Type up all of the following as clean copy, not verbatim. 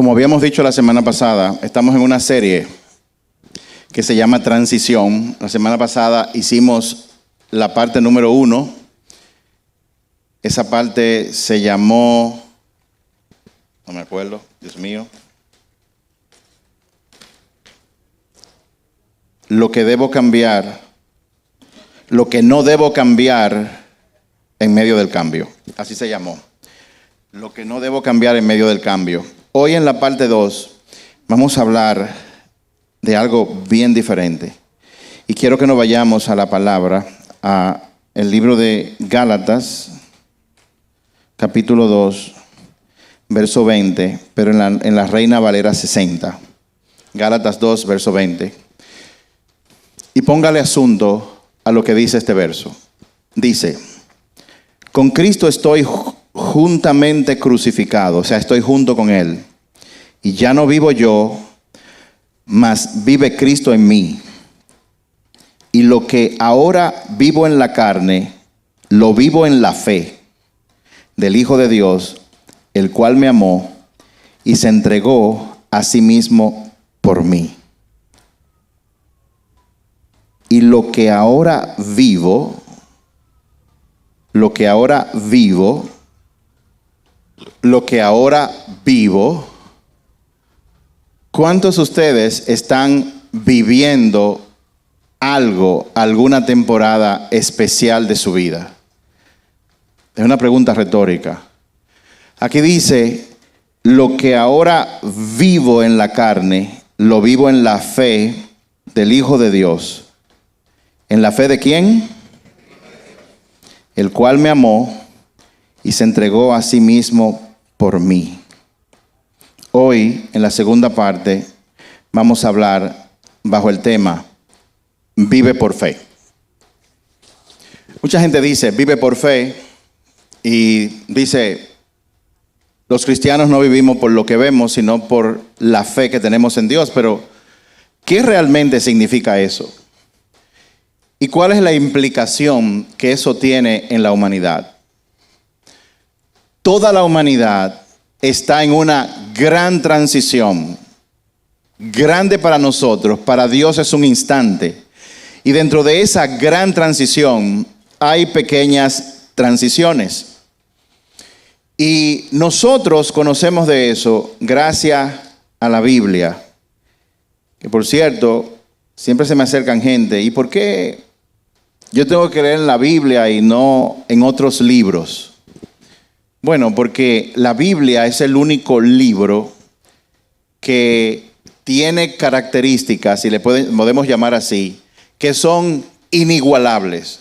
Como habíamos dicho la semana pasada, estamos en una serie que se llama Transición. La semana pasada hicimos la parte número 1. Esa parte se llamó, no me acuerdo, Dios mío. Lo que debo cambiar, lo que no debo cambiar en medio del cambio. Así se llamó. Lo que no debo cambiar en medio del cambio. Hoy en la parte 2 vamos a hablar de algo bien diferente. Y quiero que nos vayamos a la palabra, a el libro de Gálatas, capítulo 2, verso 20, pero en la Reina Valera 60. Gálatas 2, verso 20. Y póngale asunto a lo que dice este verso. Dice: con Cristo estoy juntamente crucificado, o sea, estoy junto con Él. Y ya no vivo yo, mas vive Cristo en mí. Y lo que ahora vivo en la carne, lo vivo en la fe del Hijo de Dios, el cual me amó y se entregó a sí mismo por mí. Y lo que ahora vivo, ¿cuántos de ustedes están viviendo algo, alguna temporada especial de su vida? Es una pregunta retórica. Aquí dice: lo que ahora vivo en la carne, lo vivo en la fe del Hijo de Dios. ¿En la fe de quién? El cual me amó y se entregó a sí mismo por mí. Hoy, en la segunda parte, vamos a hablar bajo el tema Vive por fe. Mucha gente dice vive por fe y dice: los cristianos no vivimos por lo que vemos, sino por la fe que tenemos en Dios. Pero ¿qué realmente significa eso? ¿Y cuál es la implicación que eso tiene en la humanidad? Toda la humanidad está en una gran transición. Grande para nosotros, para Dios es un instante. Y dentro de esa gran transición hay pequeñas transiciones. Y nosotros conocemos de eso gracias a la Biblia. Que por cierto, siempre se me acercan gente: ¿y por qué yo tengo que leer la Biblia y no en otros libros? Bueno, porque la Biblia es el único libro que tiene características, si le podemos llamar así, que son inigualables.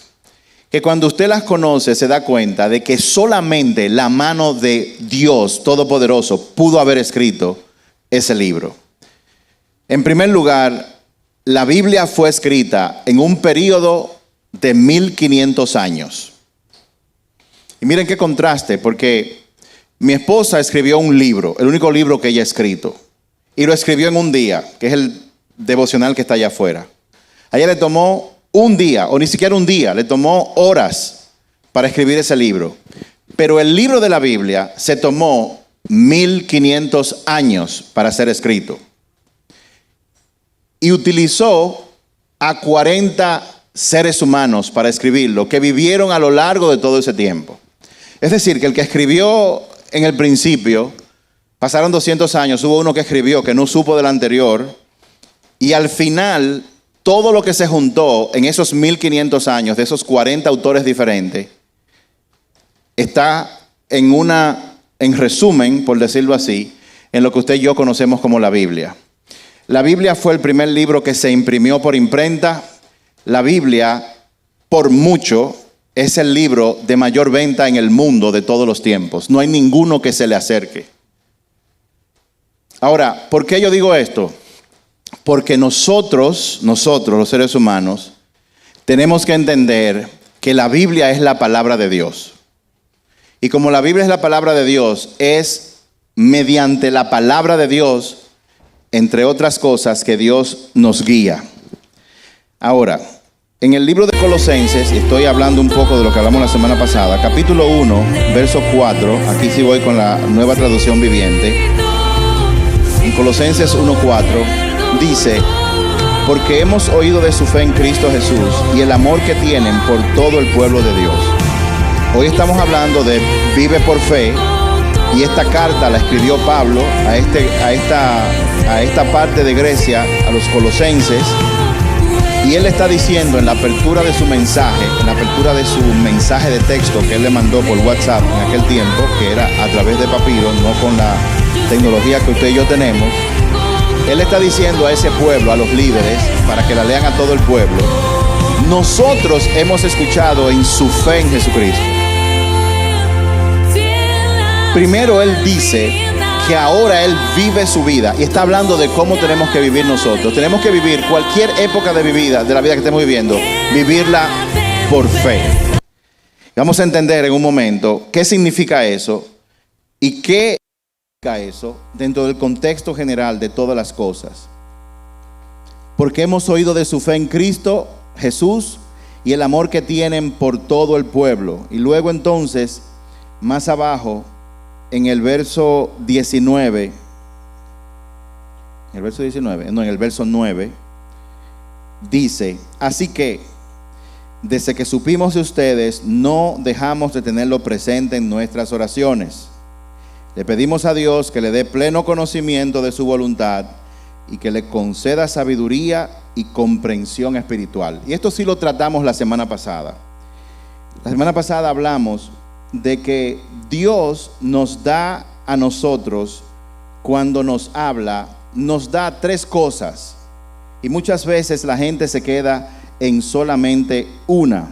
Que cuando usted las conoce se da cuenta de que solamente la mano de Dios Todopoderoso pudo haber escrito ese libro. En primer lugar, la Biblia fue escrita en un periodo de 1500 años. Y miren qué contraste, porque mi esposa escribió un libro, el único libro que ella ha escrito, y lo escribió en un día, que es el devocional que está allá afuera. A ella le tomó un día, o ni siquiera un día, le tomó horas para escribir ese libro. Pero el libro de la Biblia se tomó 1500 años para ser escrito. Y utilizó a 40 seres humanos para escribirlo, que vivieron a lo largo de todo ese tiempo. Es decir, que el que escribió en el principio, pasaron 200 años, hubo uno que escribió que no supo del anterior, y al final todo lo que se juntó en esos 1500 años, de esos 40 autores diferentes, está en resumen, por decirlo así, en lo que usted y yo conocemos como la Biblia. La Biblia fue el primer libro que se imprimió por imprenta. La Biblia, por mucho, es el libro de mayor venta en el mundo de todos los tiempos. No hay ninguno que se le acerque. Ahora, ¿por qué yo digo esto? Porque nosotros, los seres humanos, tenemos que entender que la Biblia es la palabra de Dios. Y como la Biblia es la palabra de Dios, es mediante la palabra de Dios, entre otras cosas, que Dios nos guía. Ahora, en el libro de Colosenses, y estoy hablando un poco de lo que hablamos la semana pasada, capítulo 1, verso 4, aquí sí voy con la Nueva Traducción Viviente. Colosenses 1:4 dice: porque hemos oído de su fe en Cristo Jesús y el amor que tienen por todo el pueblo de Dios. Hoy estamos hablando de vive por fe, y esta carta la escribió Pablo a esta parte de Grecia, a los colosenses, y él está diciendo en la apertura de su mensaje, de texto que él le mandó por WhatsApp en aquel tiempo, que era a través de papiro, no con la tecnología que usted y yo tenemos. Él está diciendo a ese pueblo, a los líderes, para que la lean a todo el pueblo: nosotros hemos escuchado en su fe en Jesucristo. Primero él dice que ahora él vive su vida, y está hablando de cómo tenemos que vivir nosotros. Tenemos que vivir cualquier época de la vida que estemos viviendo, vivirla por fe. Vamos a entender en un momento qué significa eso y qué eso dentro del contexto general de todas las cosas. Porque hemos oído de su fe en Cristo Jesús y el amor que tienen por todo el pueblo. Y luego entonces, más abajo, en el verso 19, en el verso 9, dice: así que, desde que supimos de ustedes, no dejamos de tenerlo presente en nuestras oraciones. Le pedimos a Dios que le dé pleno conocimiento de su voluntad y que le conceda sabiduría y comprensión espiritual. Y esto sí lo tratamos la semana pasada. La semana pasada hablamos de que Dios nos da a nosotros, cuando nos habla, nos da tres cosas. Y muchas veces la gente se queda en solamente una.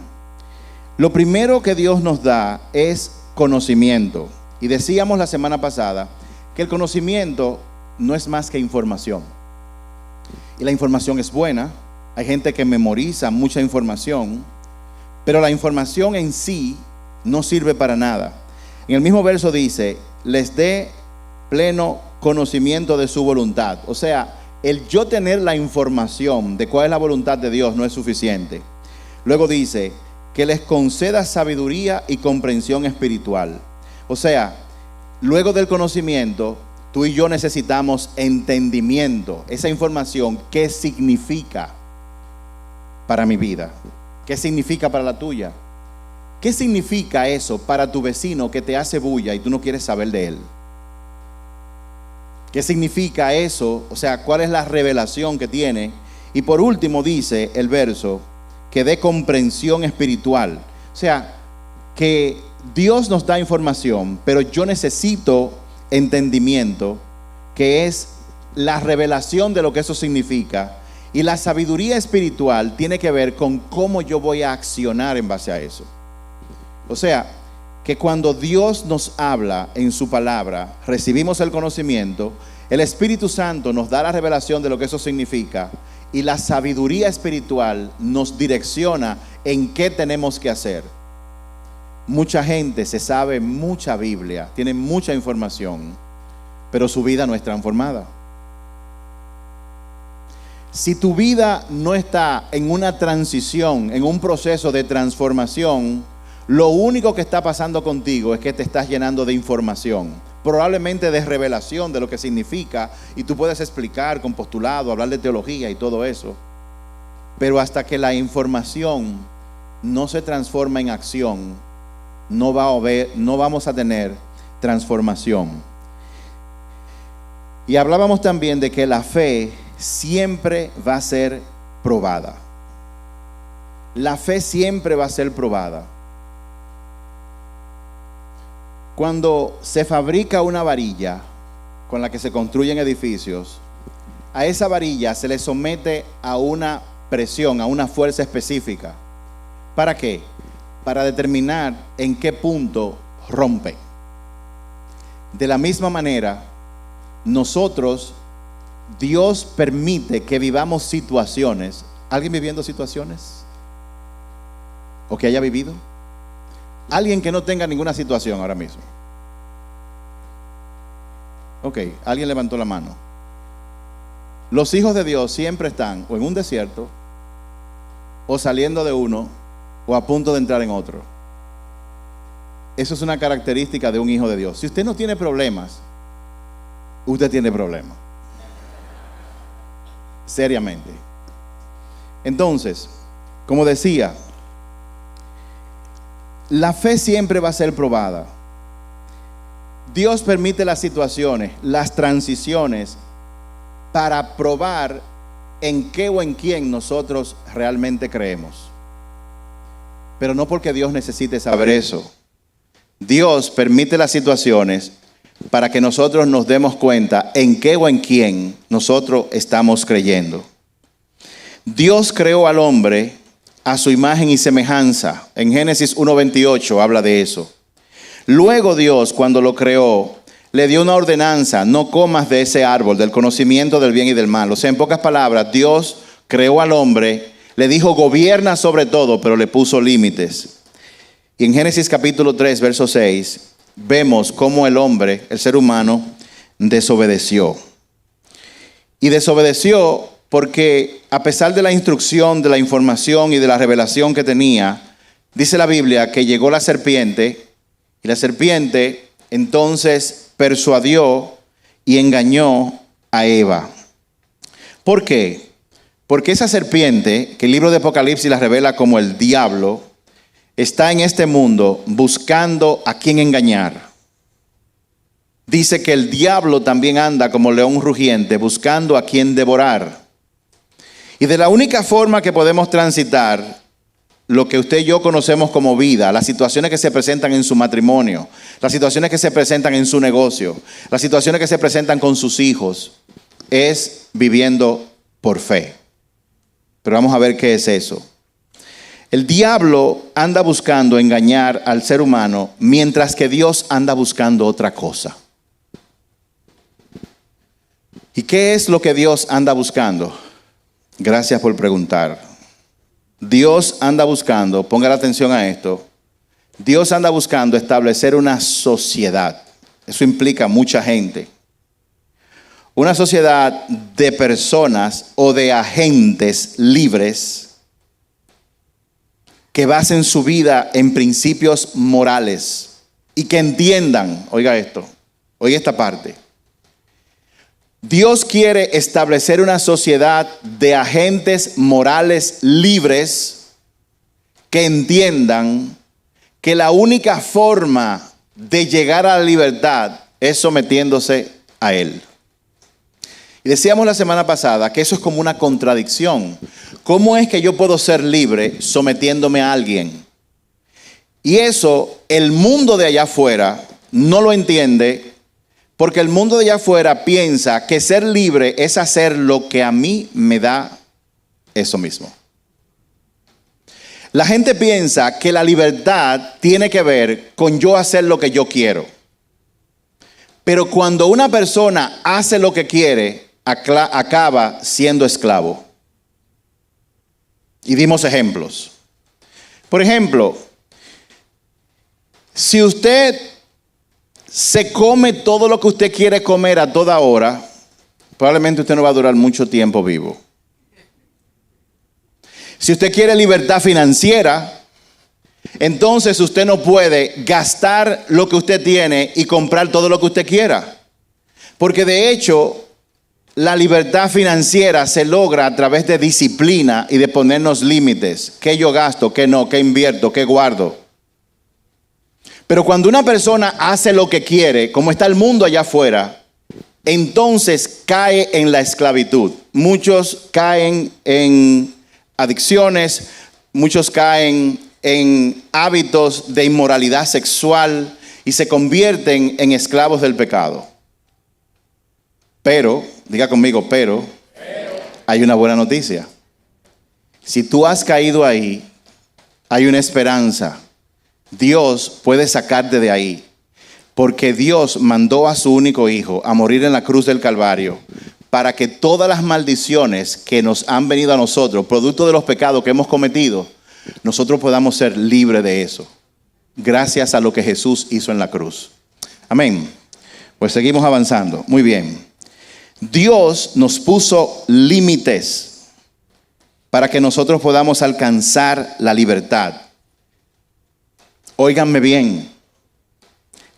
Lo primero que Dios nos da es conocimiento. Y decíamos la semana pasada que el conocimiento no es más que información. Y la información es buena. Hay gente que memoriza mucha información, pero la información en sí no sirve para nada. En el mismo verso dice: les dé pleno conocimiento de su voluntad. O sea, el yo tener la información de cuál es la voluntad de Dios no es suficiente. Luego dice que les conceda sabiduría y comprensión espiritual. O sea, luego del conocimiento, tú y yo necesitamos entendimiento. Esa información, ¿qué significa para mi vida? ¿Qué significa para la tuya? ¿Qué significa eso para tu vecino que te hace bulla y tú no quieres saber de él? ¿Qué significa eso? O sea, ¿cuál es la revelación que tiene? Y por último dice el verso que dé comprensión espiritual. O sea, que Dios nos da información, pero yo necesito entendimiento, que es la revelación de lo que eso significa. Y la sabiduría espiritual tiene que ver con cómo yo voy a accionar en base a eso. O sea, que cuando Dios nos habla en su palabra, recibimos el conocimiento, el Espíritu Santo nos da la revelación de lo que eso significa, y la sabiduría espiritual nos direcciona en qué tenemos que hacer. Mucha gente se sabe mucha Biblia, tiene mucha información, pero su vida no es transformada. Si tu vida no está en una transición, en un proceso de transformación, lo único que está pasando contigo es que te estás llenando de información, probablemente de revelación de lo que significa, y tú puedes explicar con postulado, hablar de teología y todo eso, pero hasta que la información no se transforma en acción, no vamos a tener transformación. Y hablábamos también de que la fe siempre va a ser probada. La fe siempre va a ser probada. Cuando se fabrica una varilla con la que se construyen edificios, a esa varilla se le somete a una presión, a una fuerza específica. ¿Para qué? Para determinar en qué punto rompe. De la misma manera, nosotros, Dios permite que vivamos situaciones. ¿Alguien viviendo situaciones? ¿O que haya vivido? Alguien que no tenga ninguna situación ahora mismo. Ok, alguien levantó la mano. Los hijos de Dios siempre están o en un desierto, o saliendo de uno, o a punto de entrar en otro. Eso es una característica de un hijo de Dios. Si usted no tiene problemas, usted tiene problemas. seriamente. Entonces, como decía, la fe siempre va a ser probada. Dios permite las situaciones, las transiciones, para probar en qué o en quién nosotros realmente creemos. Pero no porque Dios necesite saber eso. Dios permite las situaciones para que nosotros nos demos cuenta en qué o en quién nosotros estamos creyendo. Dios creó al hombre a su imagen y semejanza. En Génesis 1:28 habla de eso. Luego Dios, cuando lo creó, le dio una ordenanza: no comas de ese árbol, del conocimiento del bien y del mal. O sea, en pocas palabras, Dios creó al hombre, le dijo gobierna sobre todo, pero le puso límites. Y en Génesis capítulo 3, verso 6, vemos cómo el hombre, el ser humano, desobedeció. Y desobedeció porque a pesar de la instrucción, de la información y de la revelación que tenía, dice la Biblia que llegó la serpiente, y la serpiente entonces persuadió y engañó a Eva. ¿Por qué? Porque esa serpiente, que el libro de Apocalipsis la revela como el diablo, está en este mundo buscando a quién engañar. Dice que el diablo también anda como león rugiente buscando a quién devorar. Y de la única forma que podemos transitar lo que usted y yo conocemos como vida, las situaciones que se presentan en su matrimonio, las situaciones que se presentan en su negocio, las situaciones que se presentan con sus hijos, es viviendo por fe. Pero vamos a ver qué es eso. El diablo anda buscando engañar al ser humano, mientras que Dios anda buscando otra cosa. ¿Y qué es lo que Dios anda buscando? Gracias por preguntar. Dios anda buscando, ponga la atención a esto, Dios anda buscando establecer una sociedad. Eso implica mucha gente. Una sociedad de personas o de agentes libres que basen su vida en principios morales y que entiendan, oiga esto, oiga esta parte. Dios quiere establecer una sociedad de agentes morales libres que entiendan que la única forma de llegar a la libertad es sometiéndose a Él. Y decíamos la semana pasada que eso es como una contradicción. ¿Cómo es que yo puedo ser libre sometiéndome a alguien? Y eso el mundo de allá afuera no lo entiende, porque el mundo de allá afuera piensa que ser libre es hacer lo que a mí me da eso mismo. La gente piensa que la libertad tiene que ver con yo hacer lo que yo quiero. Pero cuando una persona hace lo que quiere, acaba siendo esclavo. Y dimos ejemplos. Por ejemplo, si usted se come todo lo que usted quiere comer a toda hora, probablemente usted no va a durar mucho tiempo vivo. Si usted quiere libertad financiera, entonces usted no puede gastar lo que usted tiene y comprar todo lo que usted quiera. Porque de hecho, la libertad financiera se logra a través de disciplina y de ponernos límites. ¿Qué yo gasto? ¿Qué no? ¿Qué invierto? ¿Qué guardo? Pero cuando una persona hace lo que quiere, como está el mundo allá afuera, entonces cae en la esclavitud. Muchos caen en adicciones, muchos caen en hábitos de inmoralidad sexual y se convierten en esclavos del pecado. Pero, diga conmigo, pero hay una buena noticia. Si tú has caído ahí, hay una esperanza. Dios puede sacarte de ahí, porque Dios mandó a su único hijo a morir en la cruz del Calvario para que todas las maldiciones que nos han venido a nosotros, producto de los pecados que hemos cometido, nosotros podamos ser libres de eso, gracias a lo que Jesús hizo en la cruz. Amén. Pues seguimos avanzando. Muy bien. Dios nos puso límites para que nosotros podamos alcanzar la libertad. Óiganme bien,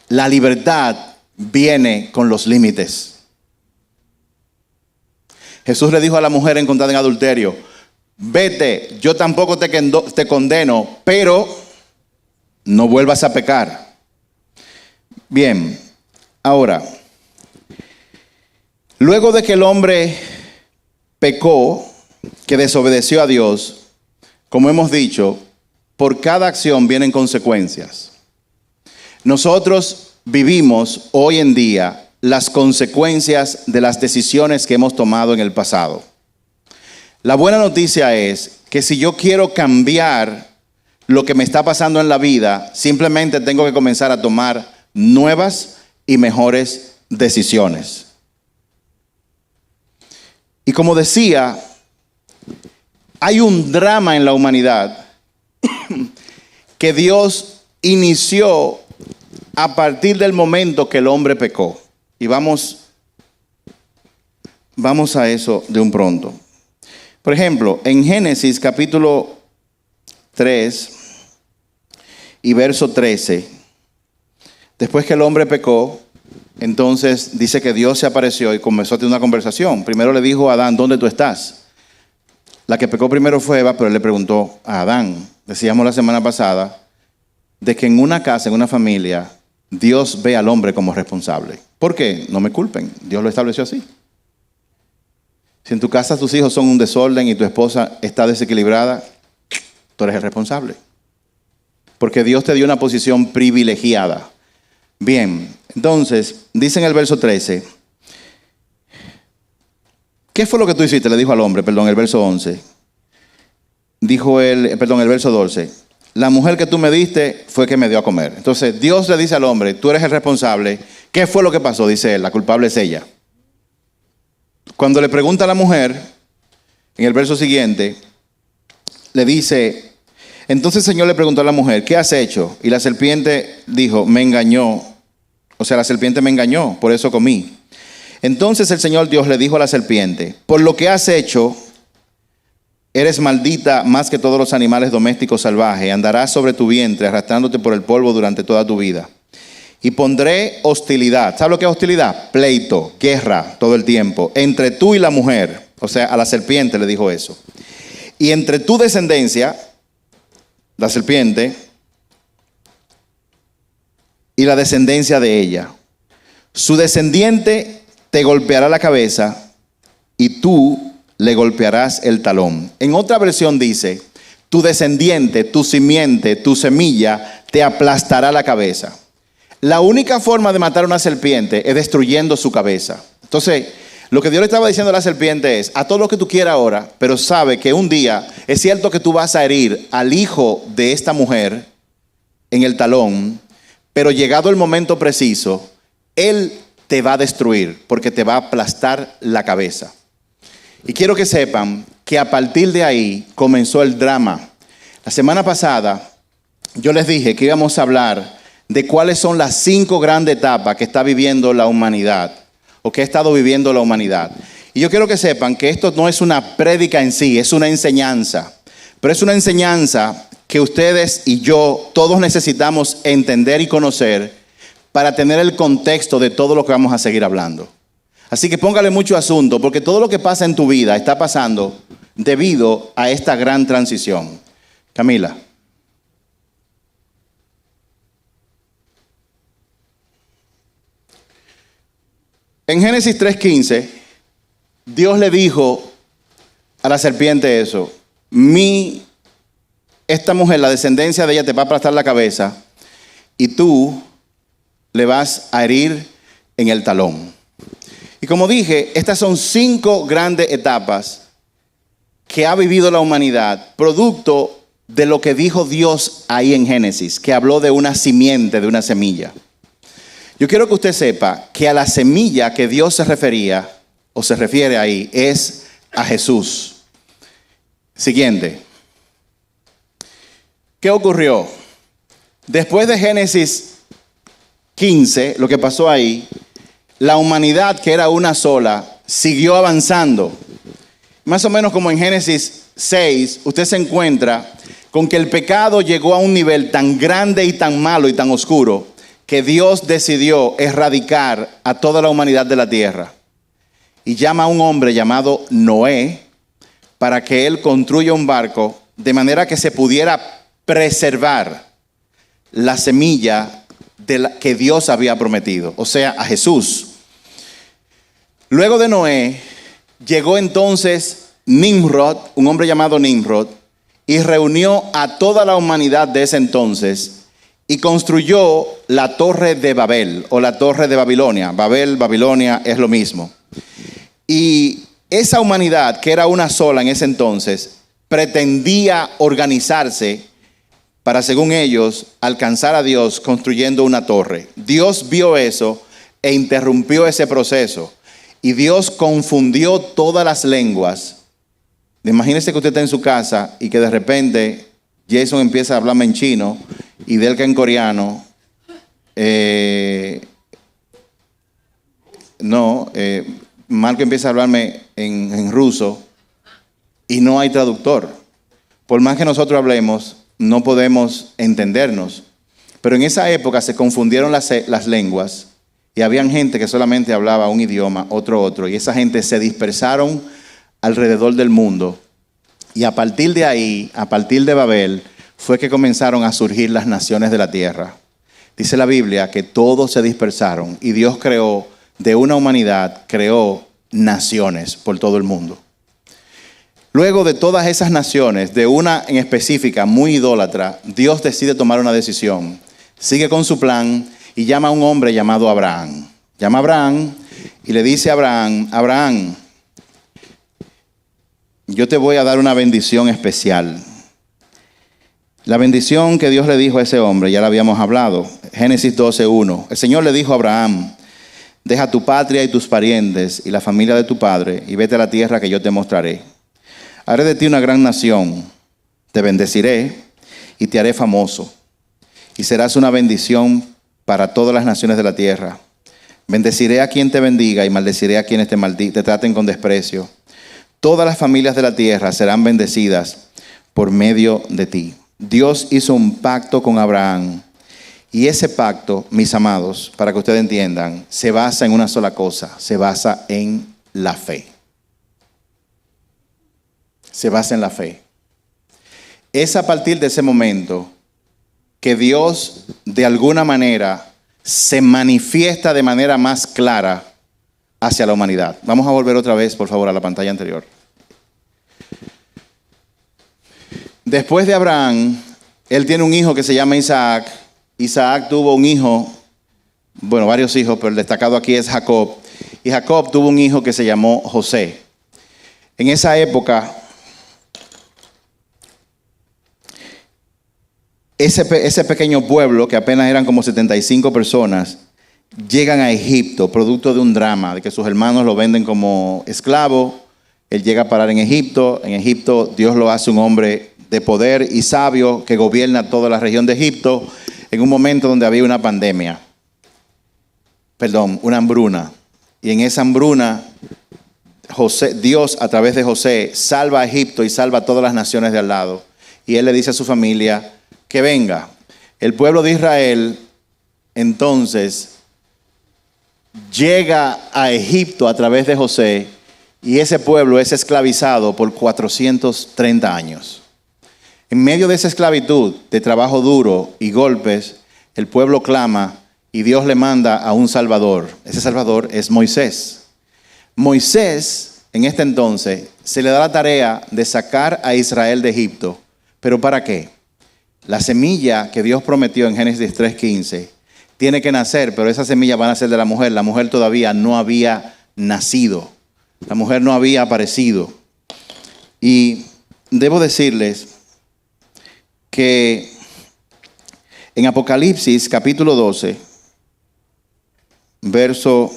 la libertad viene con los límites. Jesús le dijo a la mujer encontrada en adulterio: vete, yo tampoco te condeno, pero no vuelvas a pecar. Bien, ahora, luego de que el hombre pecó, que desobedeció a Dios, como hemos dicho, por cada acción vienen consecuencias. Nosotros vivimos hoy en día las consecuencias de las decisiones que hemos tomado en el pasado. La buena noticia es que si yo quiero cambiar lo que me está pasando en la vida, simplemente tengo que comenzar a tomar nuevas y mejores decisiones. Y como decía, hay un drama en la humanidad que Dios inició a partir del momento que el hombre pecó. Y vamos a eso de un pronto. Por ejemplo, en Génesis capítulo 3 y verso 13, después que el hombre pecó, entonces dice que Dios se apareció y comenzó a tener una conversación. Primero le dijo a Adán: ¿dónde tú estás? La que pecó primero fue Eva, pero él le preguntó a Adán. Decíamos la semana pasada de que en una casa, en una familia, Dios ve al hombre como responsable. ¿Por qué? No me culpen, Dios lo estableció así. Si en tu casa tus hijos son un desorden y tu esposa está desequilibrada, tú eres el responsable. Porque Dios te dio una posición privilegiada. Bien, entonces, dice en el verso 13, ¿qué fue lo que tú hiciste? Le dijo al hombre, el verso 11. Dijo él, el verso 12. La mujer que tú me diste fue que me dio a comer. Entonces Dios le dice al hombre: tú eres el responsable. ¿Qué fue lo que pasó? Dice él: la culpable es ella. Cuando le pregunta a la mujer, en el verso siguiente, le dice: entonces el Señor le preguntó a la mujer: ¿qué has hecho? Y la serpiente dijo: me engañó. O sea, la serpiente me engañó, por eso comí. Entonces el Señor Dios le dijo a la serpiente: por lo que has hecho, eres maldita más que todos los animales domésticos salvajes. Andarás sobre tu vientre, arrastrándote por el polvo durante toda tu vida. Y pondré hostilidad. ¿Sabes lo que es hostilidad? Pleito, guerra, todo el tiempo. Entre tú y la mujer. O sea, a la serpiente le dijo eso. Y entre tu descendencia, la serpiente, y la descendencia de ella. Su descendiente te golpeará la cabeza y tú le golpearás el talón. En otra versión dice: tu descendiente, tu simiente, tu semilla te aplastará la cabeza. La única forma de matar a una serpiente es destruyendo su cabeza. Entonces, lo que Dios le estaba diciendo a la serpiente es: a todo lo que tú quieras ahora, pero sabe que un día es cierto que tú vas a herir al hijo de esta mujer en el talón, pero llegado el momento preciso, él te va a destruir porque te va a aplastar la cabeza. Y quiero que sepan que a partir de ahí comenzó el drama. La semana pasada yo les dije que íbamos a hablar de cuáles son las 5 grandes etapas que está viviendo la humanidad, o que ha estado viviendo la humanidad. Y yo quiero que sepan que esto no es una prédica en sí, es una enseñanza. Pero es una enseñanza que ustedes y yo, todos necesitamos entender y conocer para tener el contexto de todo lo que vamos a seguir hablando. Así que póngale mucho asunto, porque todo lo que pasa en tu vida está pasando debido a esta gran transición. Camila. En Génesis 3:15, Dios le dijo a la serpiente eso: esta mujer, la descendencia de ella te va a aplastar la cabeza y tú le vas a herir en el talón. Y como dije, estas son 5 grandes etapas que ha vivido la humanidad, producto de lo que dijo Dios ahí en Génesis, que habló de una simiente, de una semilla. Yo quiero que usted sepa que a la semilla que Dios se refería, o se refiere ahí, es a Jesús. Siguiente. ¿Qué ocurrió? Después de Génesis 15, lo que pasó ahí, la humanidad, que era una sola, siguió avanzando. Más o menos como en Génesis 6, usted se encuentra con que el pecado llegó a un nivel tan grande y tan malo y tan oscuro que Dios decidió erradicar a toda la humanidad de la tierra. y llama a un hombre llamado Noé para que él construya un barco de manera que se pudiera preservar la semilla que Dios había prometido, o sea, a Jesús. Luego de Noé, llegó entonces Nimrod, un hombre llamado Nimrod, y reunió a toda la humanidad de ese entonces y construyó la torre de Babel o la torre de Babilonia. Babel, Babilonia es lo mismo. Y esa humanidad, que era una sola en ese entonces, pretendía organizarse para, según ellos, alcanzar a Dios construyendo una torre. Dios vio eso e interrumpió ese proceso. Y Dios confundió todas las lenguas. Imagínese que usted está en su casa y que de repente Jason empieza a hablarme en chino y Delka en coreano. Marco empieza a hablarme en ruso y no hay traductor. Por más que nosotros hablemos, no podemos entendernos. Pero en esa época se confundieron las lenguas y habían gente que solamente hablaba un idioma, otro, y esa gente se dispersaron alrededor del mundo. Y a partir de ahí, a partir de Babel, fue que comenzaron a surgir las naciones de la tierra. Dice la Biblia que todos se dispersaron y Dios creó, de una humanidad, creó naciones por todo el mundo. Luego de todas esas naciones, de una en específica muy idólatra, Dios decide tomar una decisión. Sigue con su plan y llama a un hombre llamado Abraham. Llama a Abraham y le dice a Abraham: Abraham, yo te voy a dar una bendición especial. La bendición que Dios le dijo a ese hombre, ya la habíamos hablado. Génesis 12:1. El Señor le dijo a Abraham: deja tu patria y tus parientes y la familia de tu padre y vete a la tierra que yo te mostraré. Haré de ti una gran nación, te bendeciré y te haré famoso. Y serás una bendición para todas las naciones de la tierra. Bendeciré a quien te bendiga y maldeciré a quienes te traten con desprecio. Todas las familias de la tierra serán bendecidas por medio de ti. Dios hizo un pacto con Abraham. Y ese pacto, mis amados, para que ustedes entiendan, se basa en una sola cosa. Se basa en la fe. Se basa en la fe. Es a partir de ese momento que Dios, de alguna manera, se manifiesta de manera más clara hacia la humanidad. Vamos a volver otra vez, por favor, a la pantalla anterior. Después de Abraham, él tiene un hijo que se llama Isaac. Isaac tuvo un hijo, bueno, varios hijos, pero el destacado aquí es Jacob. Y Jacob tuvo un hijo que se llamó José. En esa época, ese pequeño pueblo, que apenas eran como 75 personas, llegan a Egipto, producto de un drama, de que sus hermanos lo venden como esclavo. Él llega a parar en Egipto. En Egipto Dios lo hace un hombre de poder y sabio que gobierna toda la región de Egipto en un momento donde había una pandemia. Una hambruna. Y en esa hambruna, Dios a través de José salva a Egipto y salva a todas las naciones de al lado. Y él le dice a su familia que venga. El pueblo de Israel entonces llega a Egipto a través de José y ese pueblo es esclavizado por 430 años. En medio de esa esclavitud, de trabajo duro y golpes, el pueblo clama y Dios le manda a un Salvador. Ese Salvador es Moisés. Moisés, en este entonces, se le da la tarea de sacar a Israel de Egipto. ¿Pero para qué? La semilla que Dios prometió en Génesis 3:15 tiene que nacer, pero esa semilla va a nacer de la mujer. La mujer todavía no había nacido. La mujer no había aparecido. Y debo decirles que en Apocalipsis capítulo 12, verso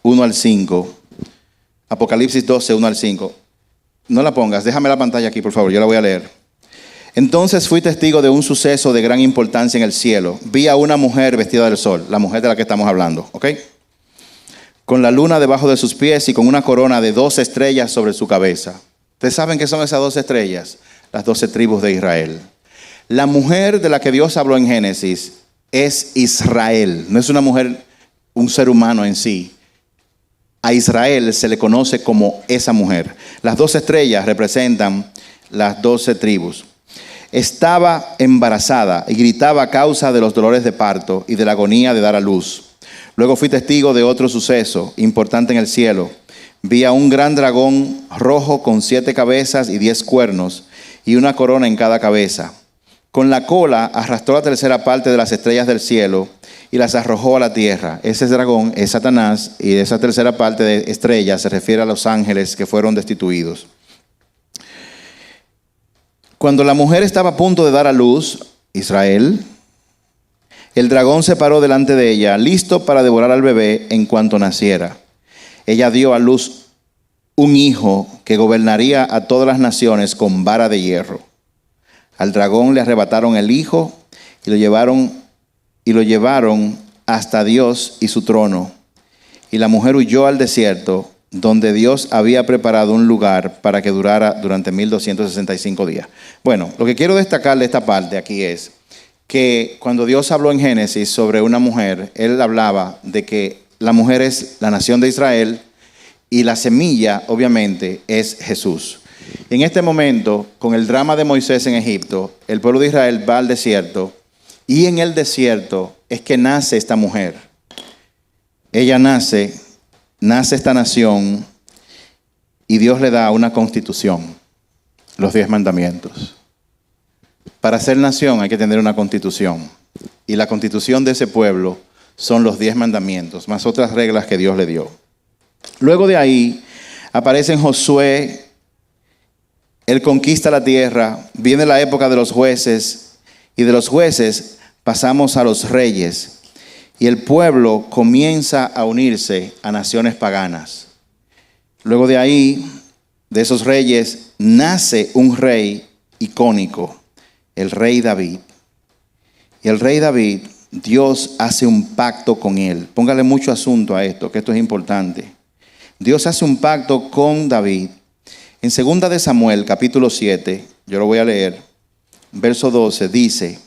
1 al 5, Apocalipsis 12, 1 al 5, no la pongas, déjame la pantalla aquí por favor, yo la voy a leer. Entonces fui testigo de un suceso de gran importancia en el cielo. Vi a una mujer vestida del sol, la mujer de la que estamos hablando, ¿ok? Con la luna debajo de sus pies y con una corona de 12 estrellas sobre su cabeza. ¿Ustedes saben qué son esas 12 estrellas? Las 12 tribus de Israel. La mujer de la que Dios habló en Génesis es Israel. No es una mujer, un ser humano en sí. a Israel se le conoce como esa mujer. Las 12 estrellas representan las 12 tribus. Estaba embarazada y gritaba a causa de los dolores de parto y de la agonía de dar a luz. Luego fui testigo de otro suceso importante en el cielo. Vi a un gran dragón rojo con 7 cabezas y 10 cuernos y una corona en cada cabeza. Con la cola arrastró la tercera parte de las estrellas del cielo y las arrojó a la tierra. Ese dragón es Satanás, y esa tercera parte de estrellas se refiere a los ángeles que fueron destituidos. Cuando la mujer estaba a punto de dar a luz, Israel, el dragón se paró delante de ella, listo para devorar al bebé en cuanto naciera. Ella dio a luz un hijo que gobernaría a todas las naciones con vara de hierro. Al dragón le arrebataron el hijo y lo llevaron hasta Dios y su trono. Y la mujer huyó al desierto, donde Dios había preparado un lugar para que durara durante 1265 días. Bueno, lo que quiero destacar de esta parte aquí es que cuando Dios habló en Génesis sobre una mujer, Él hablaba de que la mujer es la nación de Israel y la semilla, obviamente, es Jesús. En este momento, con el drama de Moisés en Egipto, el pueblo de Israel va al desierto, y en el desierto es que nace esta mujer. Ella nace esta nación, y Dios le da una constitución, los 10 mandamientos. Para ser nación hay que tener una constitución, y la constitución de ese pueblo son los 10 mandamientos, más otras reglas que Dios le dio. Luego de ahí aparecen Josué. Él conquista la tierra, viene la época de los jueces, y de los jueces pasamos a los reyes, y el pueblo comienza a unirse a naciones paganas. Luego de ahí, de esos reyes, nace un rey icónico, el rey David. Y el rey David, Dios hace un pacto con él. Póngale mucho asunto a esto, que esto es importante. Dios hace un pacto con David. En 2 de Samuel, capítulo 7, yo lo voy a leer, verso 12, dice: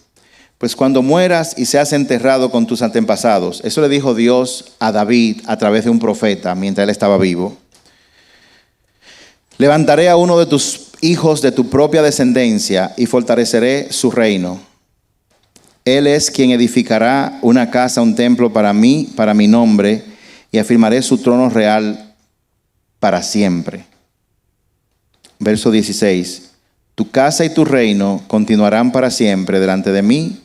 pues cuando mueras y seas enterrado con tus antepasados, eso le dijo Dios a David a través de un profeta mientras él estaba vivo. Levantaré a uno de tus hijos de tu propia descendencia y fortaleceré su reino. Él es quien edificará una casa, un templo para mí, para mi nombre, y afirmaré su trono real para siempre. Verso 16. Tu casa y tu reino continuarán para siempre delante de mí,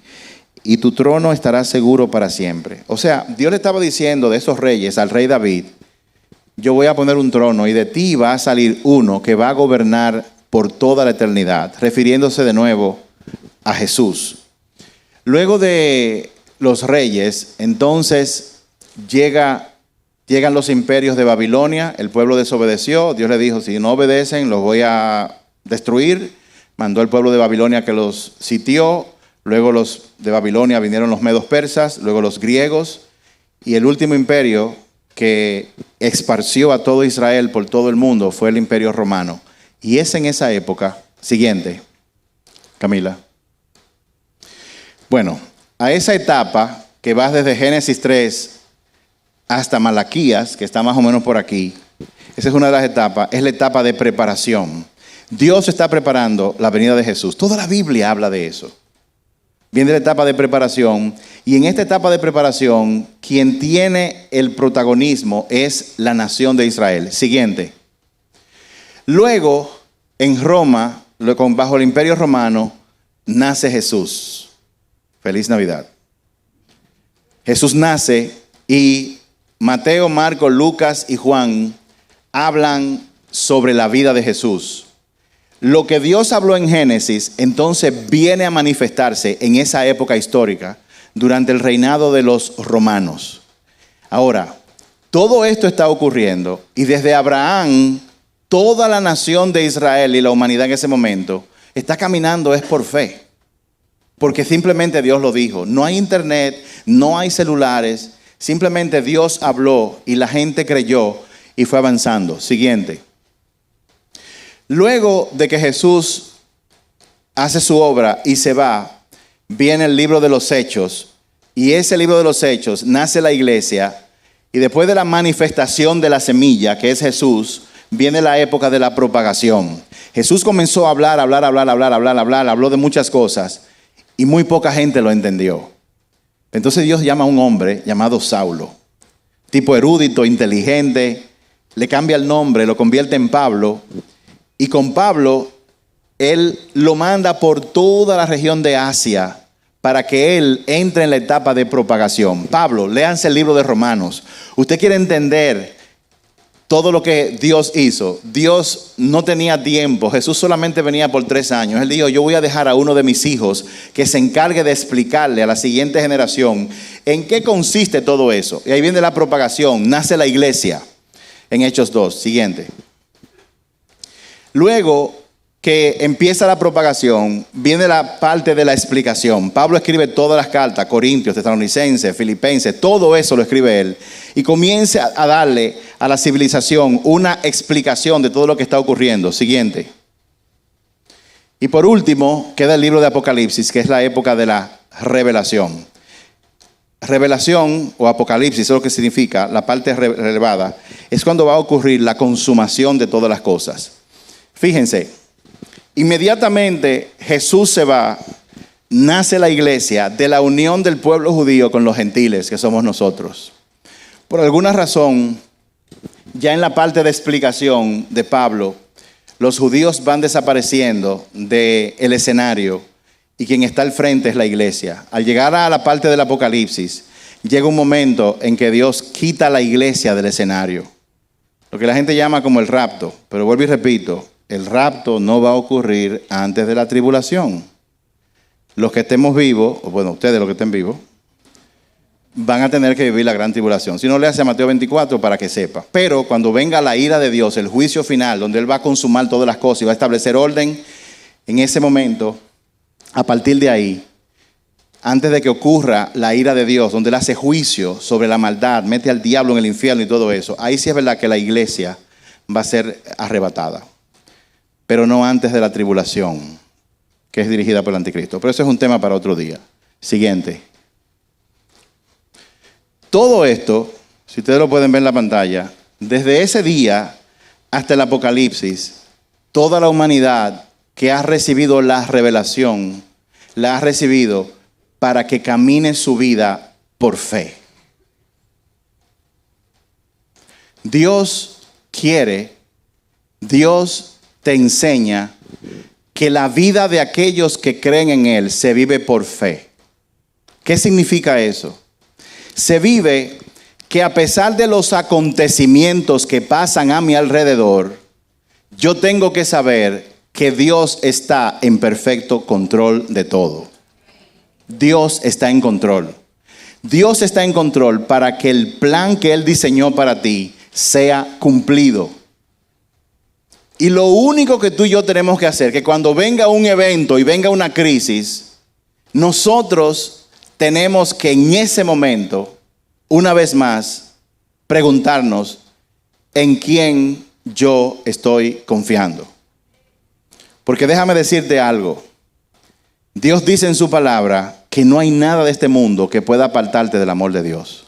y tu trono estará seguro para siempre. O sea, Dios le estaba diciendo de esos reyes al rey David: yo voy a poner un trono y de ti va a salir uno que va a gobernar por toda la eternidad, refiriéndose de nuevo a Jesús. Luego de los reyes, entonces llegan los imperios de Babilonia. El pueblo desobedeció. Dios le dijo: si no obedecen, los voy a destruir. Mandó el pueblo de Babilonia que los sitió. Luego los de Babilonia vinieron los medos persas, luego los griegos. Y el último imperio que esparció a todo Israel por todo el mundo fue el imperio romano. Y es en esa época, siguiente, Camila. Bueno, a esa etapa que va desde Génesis 3 hasta Malaquías, que está más o menos por aquí, esa es una de las etapas, es la etapa de preparación. Dios está preparando la venida de Jesús. Toda la Biblia habla de eso. Viene la etapa de preparación, y en esta etapa de preparación, quien tiene el protagonismo es la nación de Israel. Siguiente. Luego, en Roma, bajo el imperio romano, nace Jesús. Feliz Navidad. Jesús nace, y Mateo, Marcos, Lucas y Juan hablan sobre la vida de Jesús. Lo que Dios habló en Génesis, entonces viene a manifestarse en esa época histórica, durante el reinado de los romanos. Ahora, todo esto está ocurriendo, y desde Abraham, toda la nación de Israel y la humanidad en ese momento está caminando es por fe. Porque simplemente Dios lo dijo. No hay internet, no hay celulares. Simplemente Dios habló y la gente creyó y fue avanzando. Siguiente. Luego de que Jesús hace su obra y se va, viene el libro de los Hechos. Y ese libro de los Hechos nace la iglesia. Y después de la manifestación de la semilla, que es Jesús, viene la época de la propagación. Jesús comenzó a hablar, habló de muchas cosas y muy poca gente lo entendió. Entonces Dios llama a un hombre llamado Saulo, tipo erudito, inteligente, le cambia el nombre, lo convierte en Pablo, y con Pablo él lo manda por toda la región de Asia para que él entre en la etapa de propagación. Pablo, léanse el libro de Romanos. Usted quiere entender todo lo que Dios hizo. Dios no tenía tiempo. Jesús solamente venía por 3 años. Él dijo, yo voy a dejar a uno de mis hijos que se encargue de explicarle a la siguiente generación en qué consiste todo eso. Y ahí viene la propagación. Nace la iglesia en Hechos 2. Siguiente. Luego que empieza la propagación, viene la parte de la explicación. Pablo escribe todas las cartas, Corintios, Tesalonicenses, Filipenses, todo eso lo escribe él. Y comienza a darle a la civilización una explicación de todo lo que está ocurriendo. Siguiente. Y por último, queda el libro de Apocalipsis, que es la época de la revelación. Revelación o Apocalipsis, eso es lo que significa, la parte revelada, es cuando va a ocurrir la consumación de todas las cosas. Fíjense. Inmediatamente Jesús se va, nace la iglesia de la unión del pueblo judío con los gentiles, que somos nosotros. Por alguna razón, ya en la parte de explicación de Pablo, los judíos van desapareciendo del escenario y quien está al frente es la iglesia. Al llegar a la parte del Apocalipsis, llega un momento en que Dios quita a la iglesia del escenario. Lo que la gente llama como el rapto, pero vuelvo y repito, el rapto no va a ocurrir antes de la tribulación. Los que estemos vivos, o bueno, ustedes los que estén vivos, van a tener que vivir la gran tribulación. Si no, le hace a Mateo 24 para que sepa. Pero cuando venga la ira de Dios, el juicio final, donde Él va a consumar todas las cosas y va a establecer orden, en ese momento, a partir de ahí, antes de que ocurra la ira de Dios, donde Él hace juicio sobre la maldad, mete al diablo en el infierno y todo eso, ahí sí es verdad que la iglesia va a ser arrebatada. Pero no antes de la tribulación, que es dirigida por el anticristo. Pero eso es un tema para otro día. Siguiente. Todo esto, si ustedes lo pueden ver en la pantalla, desde ese día hasta el Apocalipsis, toda la humanidad que ha recibido la revelación, la ha recibido para que camine su vida por fe. Dios quiere, Dios te enseña que la vida de aquellos que creen en Él se vive por fe. ¿Qué significa eso? Se vive que a pesar de los acontecimientos que pasan a mi alrededor, yo tengo que saber que Dios está en perfecto control de todo. Dios está en control. Dios está en control para que el plan que Él diseñó para ti sea cumplido. Y lo único que tú y yo tenemos que hacer, que cuando venga un evento y venga una crisis, nosotros tenemos que en ese momento, una vez más, preguntarnos en quién yo estoy confiando. Porque déjame decirte algo. Dios dice en su palabra que no hay nada de este mundo que pueda apartarte del amor de Dios.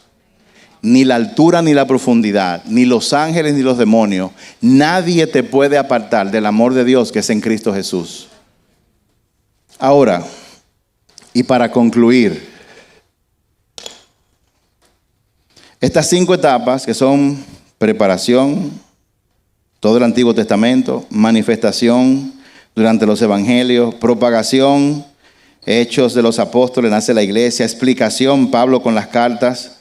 Ni la altura ni la profundidad, ni los ángeles ni los demonios, nadie te puede apartar del amor de Dios que es en Cristo Jesús. Ahora, y para concluir, estas 5 etapas que son preparación, todo el Antiguo Testamento, manifestación durante los evangelios, propagación, hechos de los apóstoles, nace la iglesia, explicación, Pablo con las cartas.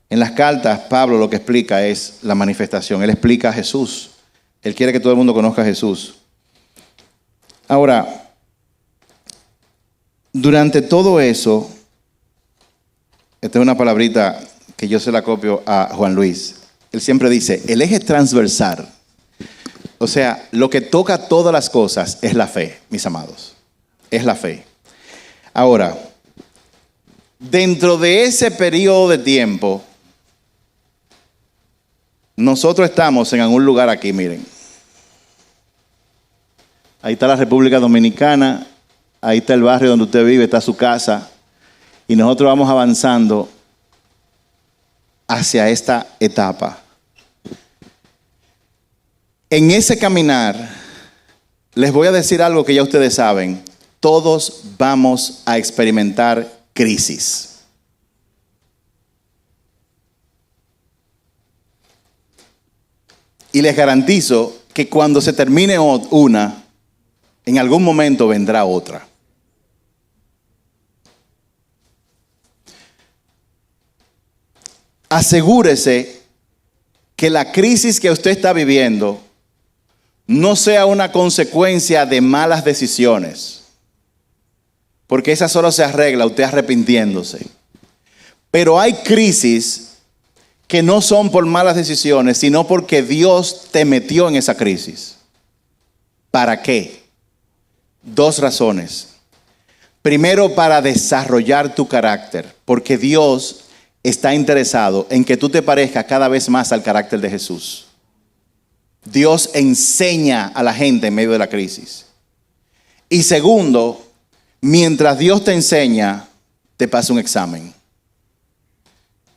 En las cartas, Pablo lo que explica es la manifestación. Él explica a Jesús. Él quiere que todo el mundo conozca a Jesús. Ahora, durante todo eso, esta es una palabrita que yo se la copio a Juan Luis. Él siempre dice, el eje transversal. O sea, lo que toca todas las cosas es la fe, mis amados. Es la fe. Ahora, dentro de ese periodo de tiempo, nosotros estamos en algún lugar aquí, miren. Ahí está la República Dominicana, ahí está el barrio donde usted vive, está su casa. Y nosotros vamos avanzando hacia esta etapa. En ese caminar, les voy a decir algo que ya ustedes saben. Todos vamos a experimentar crisis. Y les garantizo que cuando se termine una, en algún momento vendrá otra. Asegúrese que la crisis que usted está viviendo no sea una consecuencia de malas decisiones, porque esa solo se arregla usted arrepintiéndose. Pero hay crisis que no son por malas decisiones, sino porque Dios te metió en esa crisis. ¿Para qué? 2 razones. Primero, para desarrollar tu carácter, porque Dios está interesado en que tú te parezcas cada vez más al carácter de Jesús. Dios enseña a la gente en medio de la crisis. Y segundo, mientras Dios te enseña, te pasa un examen.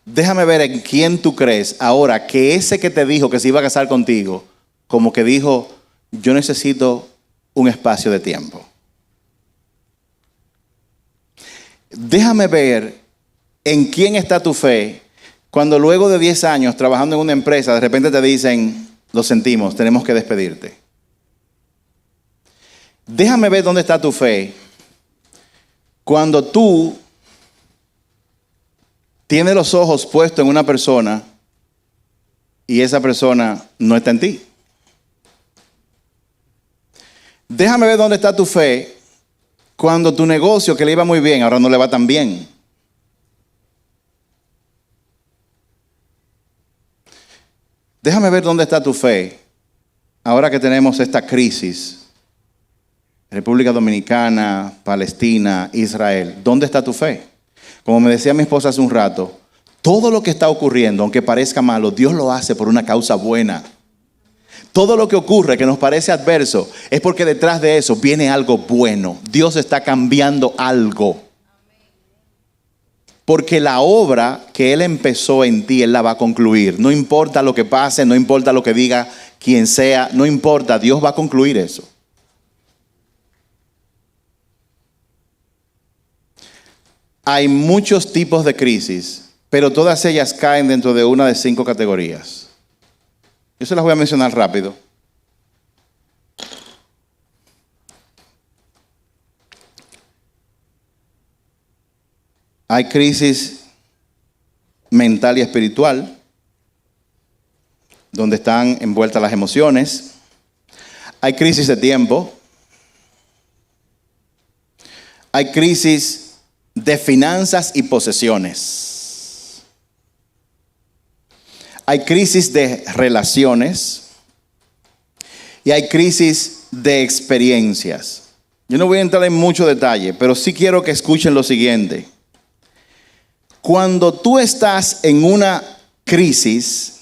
Déjame ver en quién tú crees ahora que ese que te dijo que se iba a casar contigo, como que dijo, yo necesito un espacio de tiempo. Déjame ver en quién está tu fe cuando luego de 10 años trabajando en una empresa, de repente te dicen, lo sentimos, tenemos que despedirte. Déjame ver dónde está tu fe cuando tú tienes los ojos puestos en una persona y esa persona no está en ti. Déjame ver dónde está tu fe cuando tu negocio que le iba muy bien ahora no le va tan bien. Déjame ver dónde está tu fe ahora que tenemos esta crisis. República Dominicana, Palestina, Israel. ¿Dónde está tu fe? Como me decía mi esposa hace un rato, todo lo que está ocurriendo, aunque parezca malo, Dios lo hace por una causa buena. Todo lo que ocurre que nos parece adverso es porque detrás de eso viene algo bueno. Dios está cambiando algo. Porque la obra que Él empezó en ti, Él la va a concluir. No importa lo que pase, no importa lo que diga quien sea, no importa, Dios va a concluir eso. Hay muchos tipos de crisis, pero todas ellas caen dentro de una de 5 categorías. Yo se las voy a mencionar rápido. Hay crisis mental y espiritual, donde están envueltas las emociones. Hay crisis de tiempo. Hay crisis de finanzas y posesiones. Hay crisis de relaciones y hay crisis de experiencias. Yo no voy a entrar en mucho detalle, pero sí quiero que escuchen lo siguiente. Cuando tú estás en una crisis,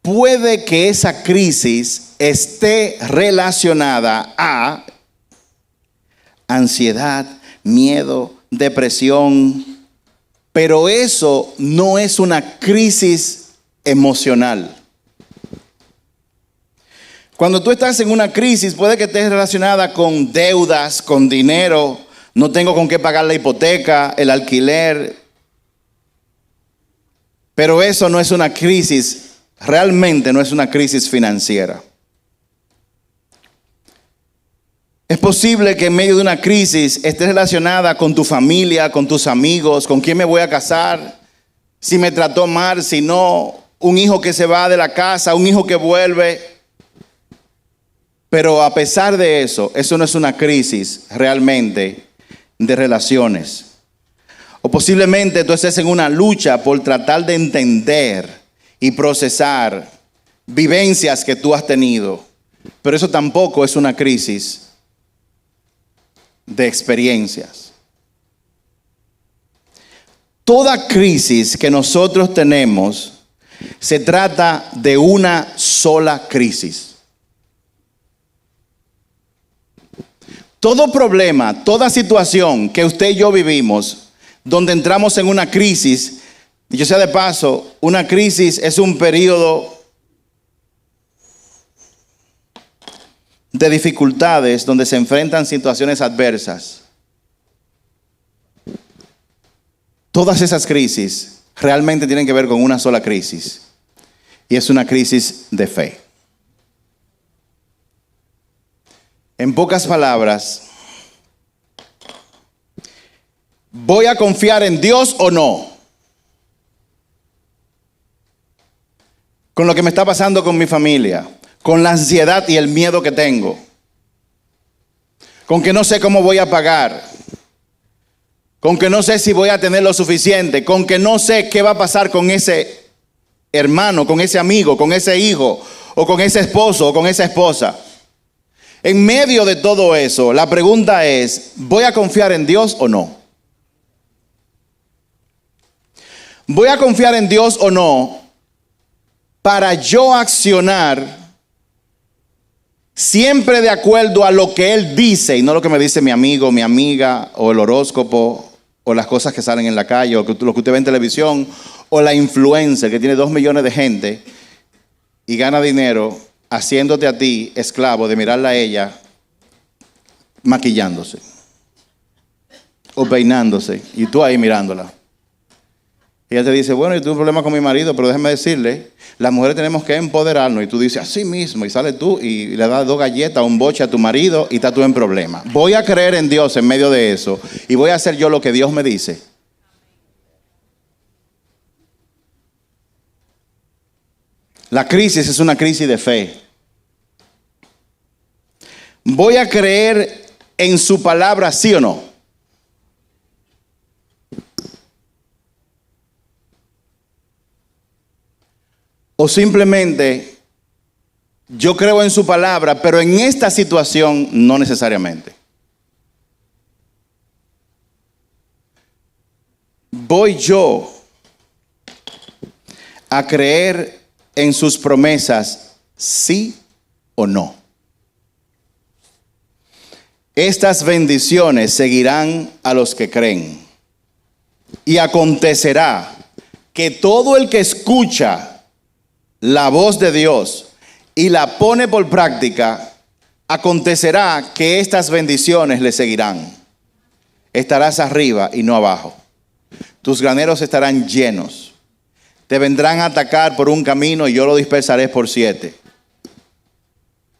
puede que esa crisis esté relacionada a ansiedad, miedo, depresión, pero eso no es una crisis emocional. Cuando tú estás en una crisis, puede que estés relacionada con deudas, con dinero, no tengo con qué pagar la hipoteca, el alquiler, pero eso no es una crisis, realmente no es una crisis financiera. Es posible que en medio de una crisis estés relacionada con tu familia, con tus amigos, con quién me voy a casar, si me trató mal, si no, un hijo que se va de la casa, un hijo que vuelve. Pero a pesar de eso, eso no es una crisis realmente de relaciones. O posiblemente tú estés en una lucha por tratar de entender y procesar vivencias que tú has tenido. Pero eso tampoco es una crisis de experiencias. Toda crisis que nosotros tenemos se trata de una sola crisis. Todo problema, toda situación que usted y yo vivimos, donde entramos en una crisis, Dicho sea de paso, una crisis es un periodo de dificultades donde se enfrentan situaciones adversas. Todas esas crisis realmente tienen que ver con una sola crisis, y es una crisis de fe. En pocas palabras, ¿voy a confiar en Dios o no? Con lo que me está pasando con mi familia, con la ansiedad y el miedo que tengo, con que no sé cómo voy a pagar, con que no sé si voy a tener lo suficiente, con que no sé qué va a pasar con ese hermano, con ese amigo, con ese hijo, o con ese esposo, o con esa esposa. En medio de todo eso, la pregunta es, ¿voy a confiar en Dios o no? ¿Voy a confiar en Dios o no para yo accionar siempre de acuerdo a lo que Él dice y no lo que me dice mi amigo, mi amiga, o el horóscopo, o las cosas que salen en la calle, o lo que usted ve en televisión, o la influencer que tiene 2 millones de gente y gana dinero haciéndote a ti esclavo de mirarla a ella maquillándose o peinándose y tú ahí mirándola? Ella te dice, bueno, yo tuve un problema con mi marido, pero déjeme decirle, las mujeres tenemos que empoderarnos. Y tú dices, así mismo, y sales tú y le das 2 galletas, un boche a tu marido y estás tú en problema. Voy a creer en Dios en medio de eso y voy a hacer yo lo que Dios me dice. La crisis es una crisis de fe. ¿Voy a creer en su palabra, sí o no? O simplemente yo creo en su palabra, pero en esta situación no necesariamente. ¿Voy yo a creer en sus promesas, sí o no? Estas bendiciones seguirán a los que creen. Y acontecerá que todo el que escucha la voz de Dios y la pone por práctica, acontecerá que estas bendiciones le seguirán. Estarás arriba y no abajo. Tus graneros estarán llenos. Te vendrán a atacar por un camino y yo lo dispersaré por 7.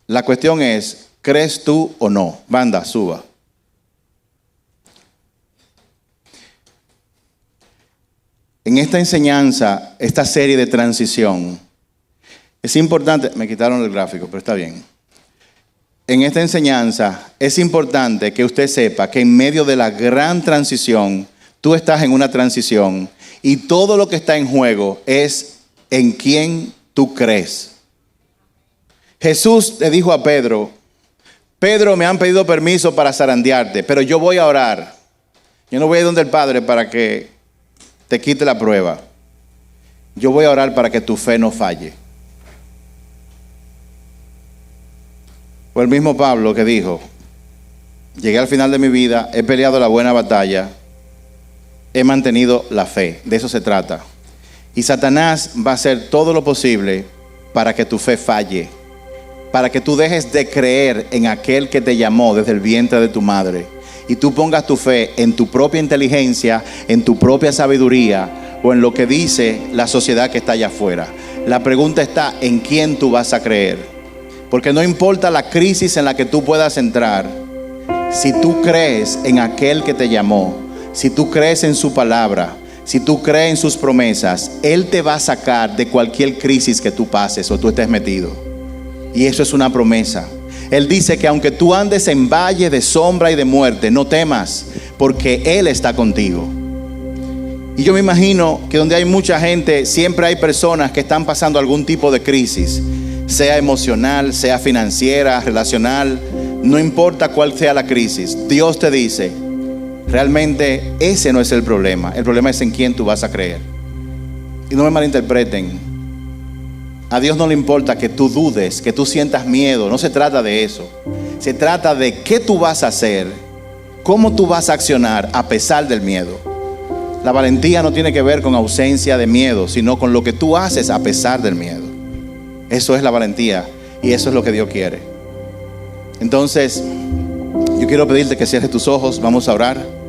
La cuestión es, ¿crees tú o no? Banda, suba. En esta enseñanza, esta serie de transición, es importante, me quitaron el gráfico, pero está bien. En esta enseñanza es importante que usted sepa que en medio de la gran transición, tú estás en una transición y todo lo que está en juego es en quién tú crees. Jesús le dijo a Pedro, Pedro, me han pedido permiso para zarandearte, pero yo voy a orar. Yo no voy a ir donde el Padre para que te quite la prueba. Yo voy a orar para que tu fe no falle. O el mismo Pablo que dijo, llegué al final de mi vida, he peleado la buena batalla, he mantenido la fe. De eso se trata. Y Satanás va a hacer todo lo posible para que tu fe falle, para que tú dejes de creer en aquel que te llamó desde el vientre de tu madre y tú pongas tu fe en tu propia inteligencia, en tu propia sabiduría o en lo que dice la sociedad que está allá afuera. La pregunta está en quién tú vas a creer. Porque no importa la crisis en la que tú puedas entrar, si tú crees en aquel que te llamó, si tú crees en su palabra, si tú crees en sus promesas, Él te va a sacar de cualquier crisis que tú pases o tú estés metido. Y eso es una promesa. Él dice que aunque tú andes en valle de sombra y de muerte, no temas, porque Él está contigo. Y yo me imagino que donde hay mucha gente, siempre hay personas que están pasando algún tipo de crisis, sea emocional, sea financiera, relacional, no importa cuál sea la crisis. Dios te dice, realmente ese no es el problema es en quién tú vas a creer. Y no me malinterpreten, a Dios no le importa que tú dudes, que tú sientas miedo, no se trata de eso. Se trata de qué tú vas a hacer, cómo tú vas a accionar a pesar del miedo. La valentía no tiene que ver con ausencia de miedo, sino con lo que tú haces a pesar del miedo. Eso es la valentía y eso es lo que Dios quiere. Entonces, yo quiero pedirte que cierres tus ojos, vamos a orar.